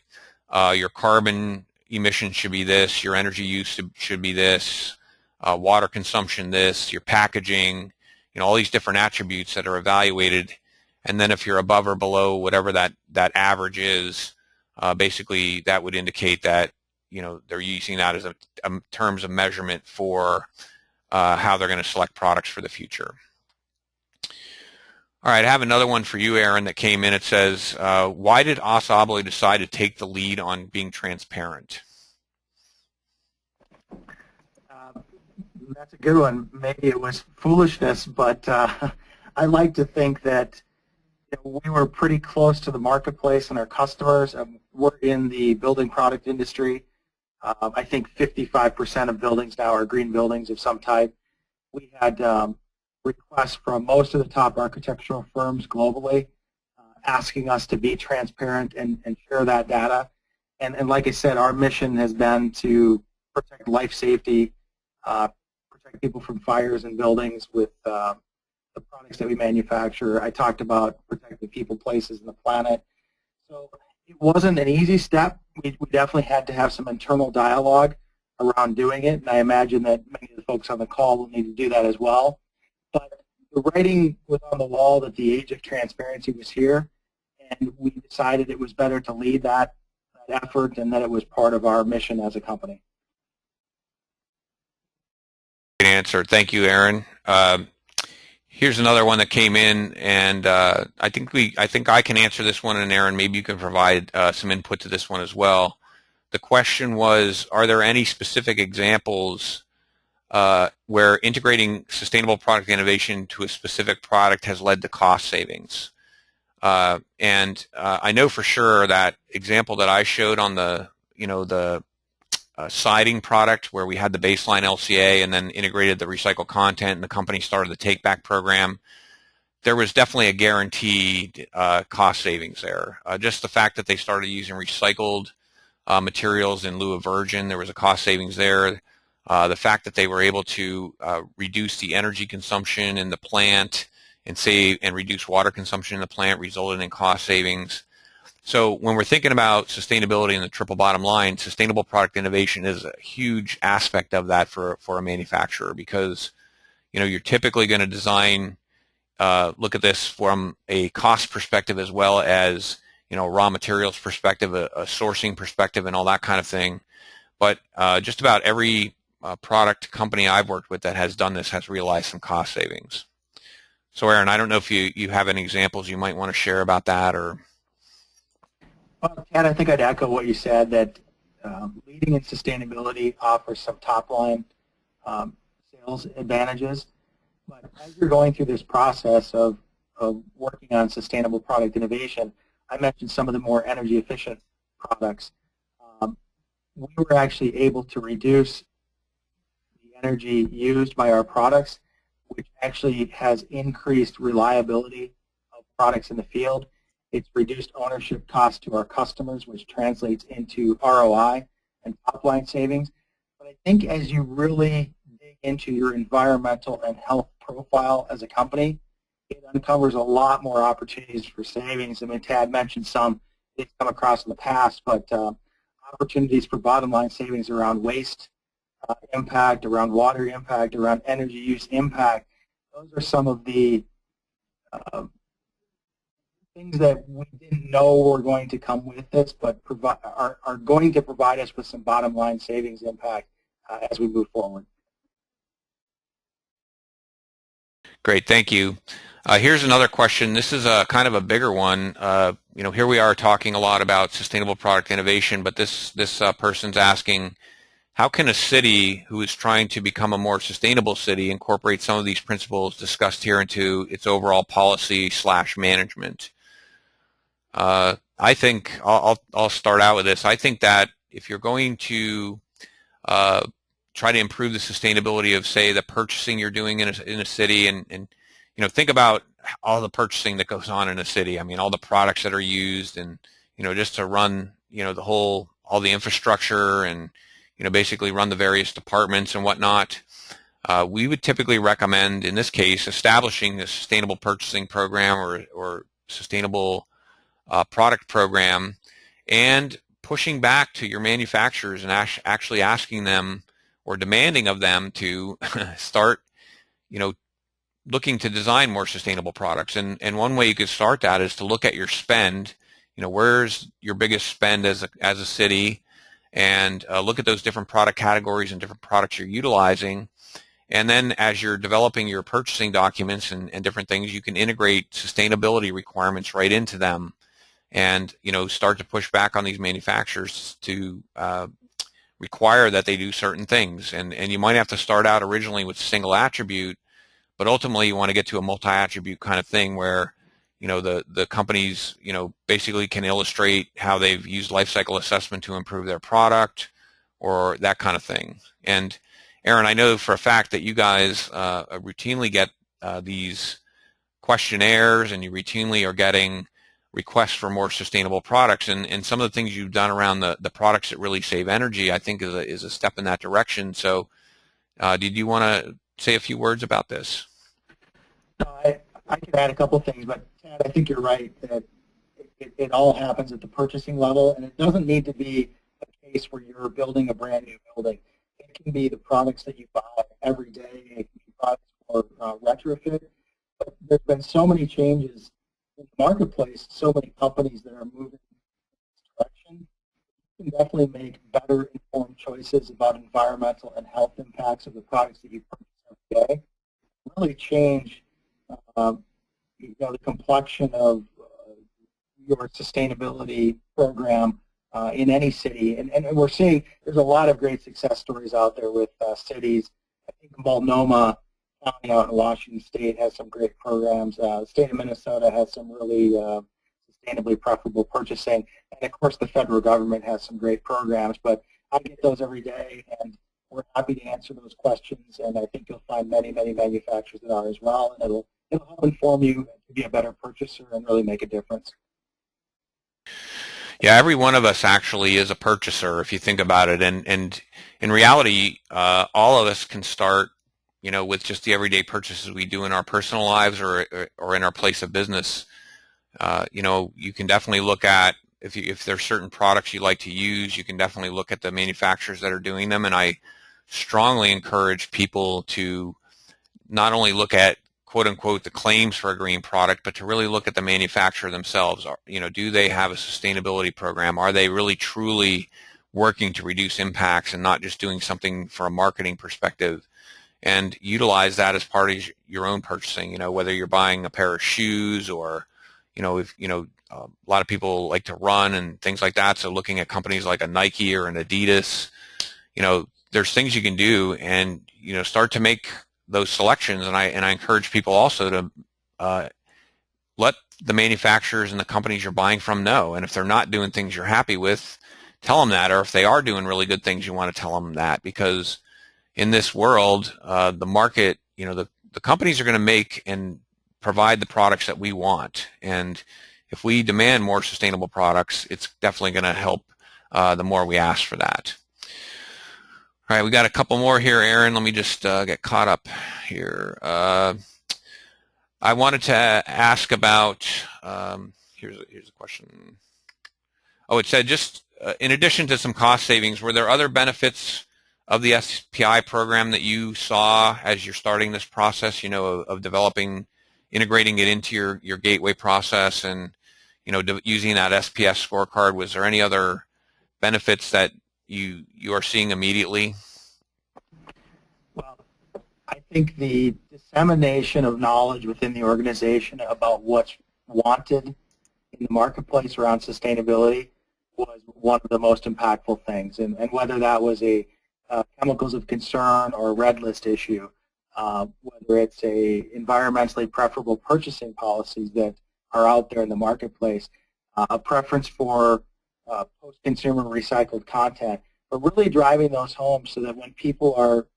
B: your carbon emissions should be this, your energy use should be this, water consumption this, your packaging, all these different attributes that are evaluated. And then if you're above or below whatever that average is, basically that would indicate that they're using that as a terms of measurement for how they're going to select products for the future. All right, I have another one for you, Aaron, that came in. It says, why did Assa Abloy decide to take the lead on being transparent?
C: That's a good one. Maybe it was foolishness, but I like to think that we were pretty close to the marketplace and our customers. We're in the building product industry. I think 55% of buildings now are green buildings of some type. We had requests from most of the top architectural firms globally asking us to be transparent and share that data. And like I said, our mission has been to protect life safety, protect people from fires in buildings with the products that we manufacture. I talked about protecting people, places, and the planet. So it wasn't an easy step. We definitely had to have some internal dialogue around doing it, and I imagine that many of the folks on the call will need to do that as well. But the writing was on the wall that the age of transparency was here, and we decided it was better to lead that effort and that it was part of our mission as a company.
B: Great answer. Thank you, Aaron. Here's another one that came in, and I think I can answer this one, and Aaron, maybe you can provide some input to this one as well. The question was, are there any specific examples where integrating sustainable product innovation to a specific product has led to cost savings? And I know for sure that example that I showed on the siding product, where we had the baseline LCA and then integrated the recycled content, and the company started the take-back program, there was definitely a guaranteed cost savings there. Just the fact that they started using recycled materials in lieu of virgin, there was a cost savings there. The fact that they were able to reduce the energy consumption in the plant and reduce water consumption in the plant resulted in cost savings. So when we're thinking about sustainability and the triple bottom line, sustainable product innovation is a huge aspect of that for a manufacturer, because you're typically going to design, look at this from a cost perspective as well as raw materials perspective, a sourcing perspective, and all that kind of thing. But just about every product company I've worked with that has done this has realized some cost savings. So Aaron, I don't know if you have any examples you might want to share about that, or.
C: Well, Ken, I think I'd echo what you said, that leading in sustainability offers some top-line sales advantages. But as you're going through this process of working on sustainable product innovation, I mentioned some of the more energy-efficient products. We were actually able to reduce the energy used by our products, which actually has increased reliability of products in the field. It's reduced ownership costs to our customers, which translates into ROI and top-line savings. But I think as you really dig into your environmental and health profile as a company, it uncovers a lot more opportunities for savings. I mean, Tad mentioned some it's come across in the past, but opportunities for bottom-line savings around waste impact, around water impact, around energy use impact. Those are some of the things that we didn't know were going to come with this, but are going to provide us with some bottom-line savings impact as we move forward.
B: Great, thank you. Here's another question. This is a kind of a bigger one. Here we are talking a lot about sustainable product innovation, but this person's asking, how can a city who is trying to become a more sustainable city incorporate some of these principles discussed here into its overall policy/management? I think I'll start out with this. I think that if you're going to try to improve the sustainability of, say, the purchasing you're doing in a city, and think about all the purchasing that goes on in a city. I mean, all the products that are used, and just to run all the infrastructure, and basically run the various departments and whatnot. We would typically recommend, in this case, establishing a sustainable purchasing program or sustainable product program, and pushing back to your manufacturers and actually asking them or demanding of them to start, looking to design more sustainable products. And one way you could start that is to look at your spend. Where's your biggest spend as a city, and look at those different product categories and different products you're utilizing. And then as you're developing your purchasing documents and different things, you can integrate sustainability requirements right into them, and start to push back on these manufacturers to require that they do certain things. And you might have to start out originally with single attribute, but ultimately you want to get to a multi-attribute kind of thing where the companies basically can illustrate how they've used life cycle assessment to improve their product, or that kind of thing. And Aaron, I know for a fact that you guys routinely get these questionnaires, and you routinely are getting requests for more sustainable products. And some of the things you've done around the products that really save energy, I think, is a step in that direction. So did you want to say a few words about this?
C: No, I could add a couple things, but Ted, I think you're right that it all happens at the purchasing level, and it doesn't need to be a case where you're building a brand new building. It can be the products that you buy every day. It can be products for retrofit. But there's been so many changes in the marketplace, so many companies that are moving in this direction. You can definitely make better informed choices about environmental and health impacts of the products that you purchase every day. Really change the complexion of your sustainability program in any city. And we're seeing there's a lot of great success stories out there with cities. I think Multnomah County out in Washington State has some great programs. The state of Minnesota has some really sustainably preferable purchasing. And of course the federal government has some great programs, but I get those every day, and we're happy to answer those questions, and I think you'll find many, many manufacturers that are as well, and it'll help inform you to be a better purchaser and really make a difference.
B: Yeah, every one of us actually is a purchaser if you think about it, and in reality, all of us can start, with just the everyday purchases we do in our personal lives or in our place of business. You can definitely look at if there's certain products you like to use, you can definitely look at the manufacturers that are doing them, and I strongly encourage people to not only look at quote unquote the claims for a green product, but to really look at the manufacturer themselves. Do they have a sustainability program? Are they really truly working to reduce impacts and not just doing something for a marketing perspective? And utilize that as part of your own purchasing. Whether you're buying a pair of shoes, or if a lot of people like to run and things like that. So looking at companies like a Nike or an Adidas, there's things you can do, and start to make those selections. And I encourage people also to let the manufacturers and the companies you're buying from know. And if they're not doing things you're happy with, tell them that. Or if they are doing really good things, you want to tell them that, because in this world, the market, the companies are going to make and provide the products that we want. And if we demand more sustainable products, it's definitely going to help the more we ask for that. All right, we got a couple more here, Aaron. Let me just get caught up here. I wanted to ask about, here's a question. Oh, it said just in addition to some cost savings, were there other benefits of the SPI program that you saw as you're starting this process, of developing, integrating it into your gateway process, and, using that SPS scorecard? Was there any other benefits that you are seeing immediately?
C: Well, I think the dissemination of knowledge within the organization about what's wanted in the marketplace around sustainability was one of the most impactful things. And whether that was a chemicals of concern or a red list issue, whether it's a environmentally preferable purchasing policies that are out there in the marketplace, a preference for post-consumer recycled content, but really driving those home so that when people are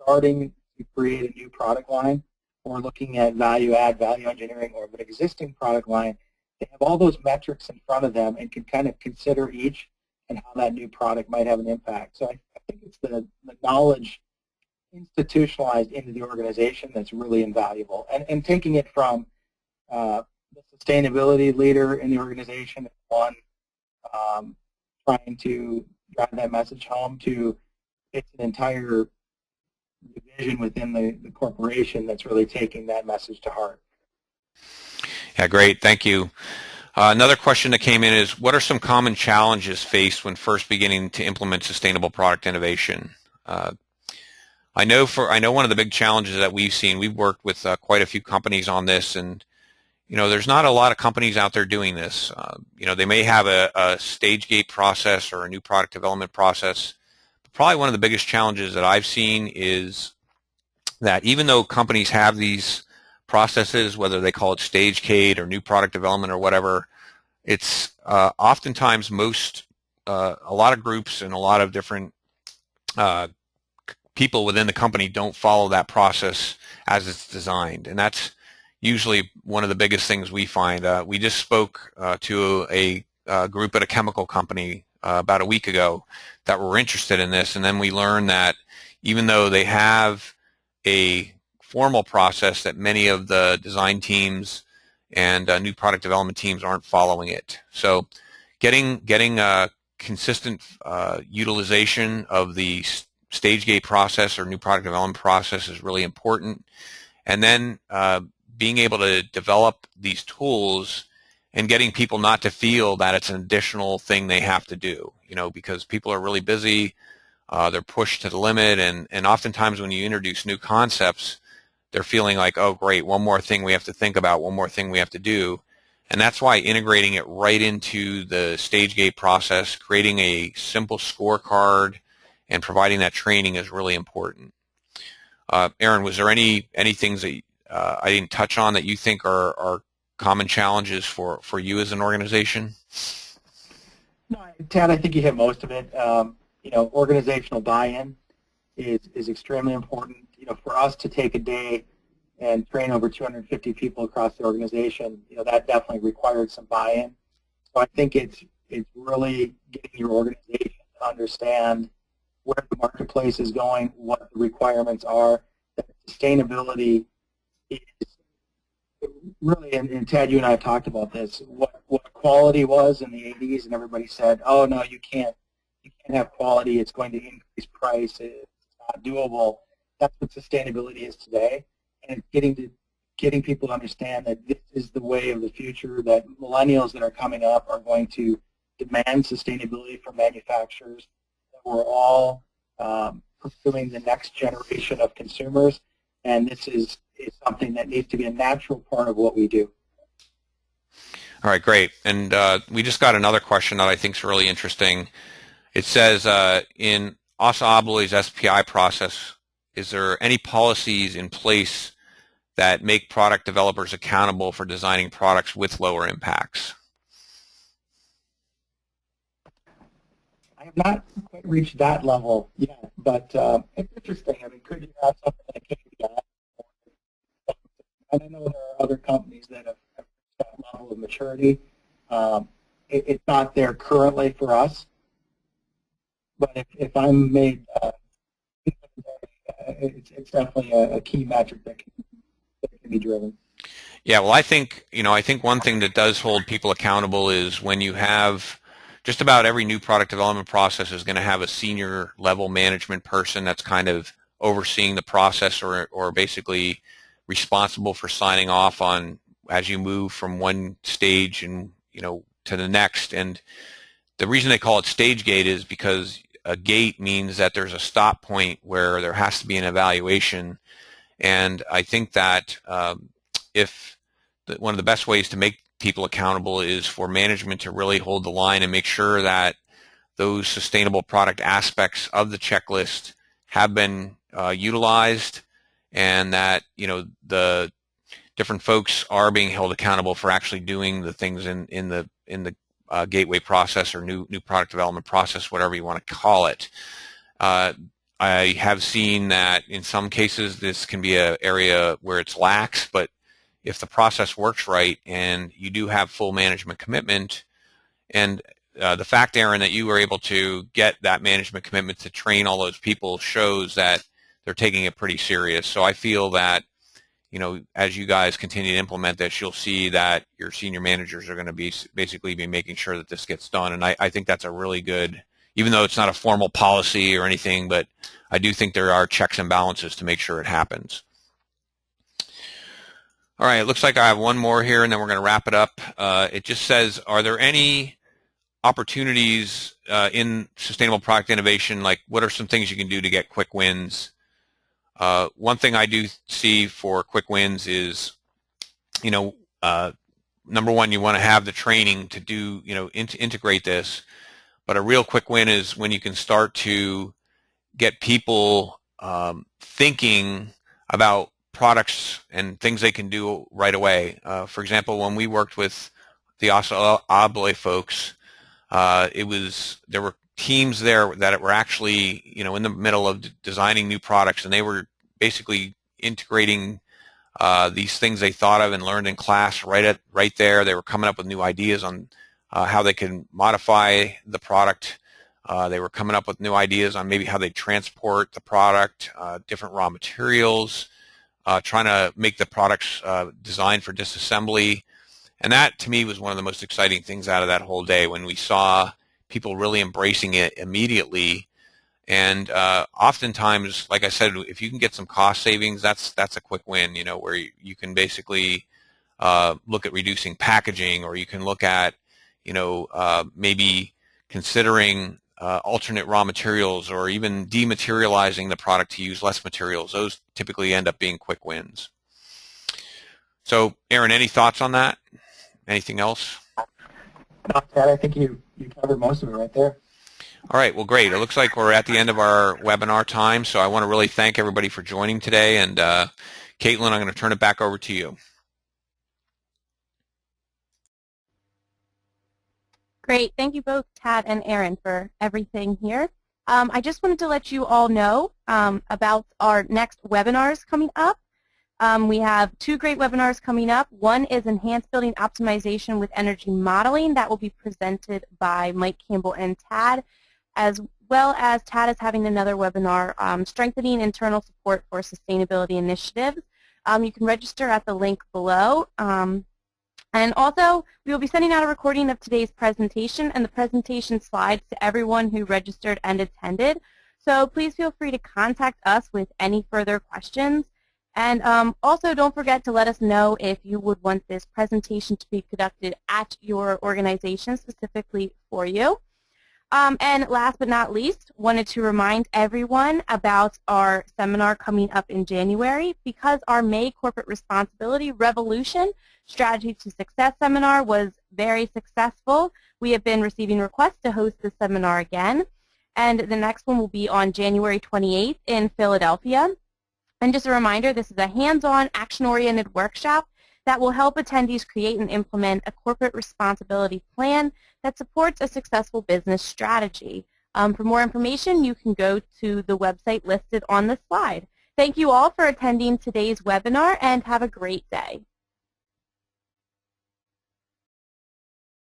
C: starting to create a new product line, or looking at value add, value engineering, or an existing product line, they have all those metrics in front of them and can kind of consider each and how that new product might have an impact. So I think it's the knowledge institutionalized into the organization that's really invaluable. And taking it from the sustainability leader in the organization, one trying to drive that message home, to it's an entire division within the corporation that's really taking that message to heart.
B: Yeah, great. Thank you. Another question that came in is, what are some common challenges faced when first beginning to implement sustainable product innovation? I know one of the big challenges that we've seen, we've worked with quite a few companies on this, and there's not a lot of companies out there doing this. They may have a stage gate process or a new product development process. But probably one of the biggest challenges that I've seen is that even though companies have these processes, whether they call it stage gate or new product development or whatever, it's oftentimes a lot of groups and a lot of different people within the company don't follow that process as it's designed, and that's usually one of the biggest things we find. We just spoke to a group at a chemical company about a week ago that were interested in this, and then we learned that even though they have a formal process, that many of the design teams and new product development teams aren't following it. So getting consistent utilization of the stage gate process or new product development process is really important. And then being able to develop these tools and getting people not to feel that it's an additional thing they have to do, because people are really busy, they're pushed to the limit, and oftentimes when you introduce new concepts, they're feeling like, oh great, one more thing we have to think about, one more thing we have to do. And that's why integrating it right into the stage gate process, creating a simple scorecard, and providing that training is really important. Aaron, was there any things that I didn't touch on that you think are common challenges for you as an organization?
C: No, Tad, I think you hit most of it. Organizational buy-in is extremely important. For us to take a day and train over 250 people across the organization, that definitely required some buy-in. So I think it's really getting your organization to understand where the marketplace is going, what the requirements are. That sustainability is really, and Tad, you and I have talked about this, what quality was in the 80s, and everybody said, oh no, you can't have quality, it's going to increase price, it's not doable. That's what sustainability is today, and getting people to understand that this is the way of the future, that millennials that are coming up are going to demand sustainability from manufacturers, that we're all pursuing the next generation of consumers, and this is something that needs to be a natural part of what we do.
B: All right, great. And we just got another question that I think is really interesting. It says, in Assa Abloy's SPI process, is there any policies in place that make product developers accountable for designing products with lower impacts?
C: I have not quite reached that level yet, but it's interesting. I mean, could you have something that can be done? And I know there are other companies that have reached that level of maturity. It's not there currently for us, but if I'm made, it's definitely a key metric that can be driven.
B: Yeah, well, I think one thing that does hold people accountable is when you have just about every new product development process is going to have a senior level management person that's kind of overseeing the process or basically responsible for signing off on as you move from one stage and to the next. And the reason they call it stage gate is because a gate means that there's a stop point where there has to be an evaluation. And I think that one of the best ways to make people accountable is for management to really hold the line and make sure that those sustainable product aspects of the checklist have been utilized, and that the different folks are being held accountable for actually doing the things in the gateway process or new product development process, whatever you want to call it. I have seen that in some cases this can be an area where it's lax, but if the process works right and you do have full management commitment, and the fact, Aaron, that you were able to get that management commitment to train all those people shows that they're taking it pretty serious. So I feel that, you know, as you guys continue to implement this, you'll see that your senior managers are going to be basically be making sure that this gets done. And I think that's a really good, even though it's not a formal policy or anything, but I do think there are checks and balances to make sure it happens. All right, it looks like I have one more here, and then we're going to wrap it up. It just says, are there any opportunities in sustainable product innovation? Like, what are some things you can do to get quick wins? One thing I do see for quick wins is, you know, number one, you want to have the training to do, you know, integrate this. But a real quick win is when you can start to get people thinking about products and things they can do right away. For example, when we worked with the Assa Abloy folks, there were teams there that were actually, you know, in the middle of designing new products, and they were basically integrating these things they thought of and learned in class right there. They were coming up with new ideas on how they can modify the product. They were coming up with new ideas on maybe how they transport the product, different raw materials, trying to make the products designed for disassembly. And that, to me, was one of the most exciting things out of that whole day, when we saw people really embracing it immediately. And oftentimes, like I said, if you can get some cost savings, that's a quick win, you know, where you can basically look at reducing packaging, or you can look at, you know, maybe considering alternate raw materials, or even dematerializing the product to use less materials. Those typically end up being quick wins. So, Aaron, any thoughts on that? Anything else?
C: Not that. I think you covered most of it right there.
B: All right, well, great. It looks like we're at the end of our webinar time, so I want to really thank everybody for joining today. And Caitlin, I'm going to turn it back over to you.
A: Great. Thank you both, Tad and Aaron, for everything here. I just wanted to let you all know about our next webinars coming up. We have two great webinars coming up. One is Enhanced Building Optimization with Energy Modeling. That will be presented by Mike Campbell and Tad, as well as Tad is having another webinar, Strengthening Internal Support for Sustainability Initiatives. You can register at the link below. And also, we will be sending out a recording of today's presentation and the presentation slides to everyone who registered and attended. So please feel free to contact us with any further questions. And also, don't forget to let us know if you would want this presentation to be conducted at your organization specifically for you. And last but not least, wanted to remind everyone about our seminar coming up in January, because our May Corporate Responsibility Revolution Strategy to Success seminar was very successful. We have been receiving requests to host this seminar again, and the next one will be on January 28th in Philadelphia. And just a reminder, this is a hands-on, action-oriented workshop that will help attendees create and implement a corporate responsibility plan that supports a successful business strategy. For more information, you can go to the website listed on the slide. Thank you all for attending today's webinar, and have a great day.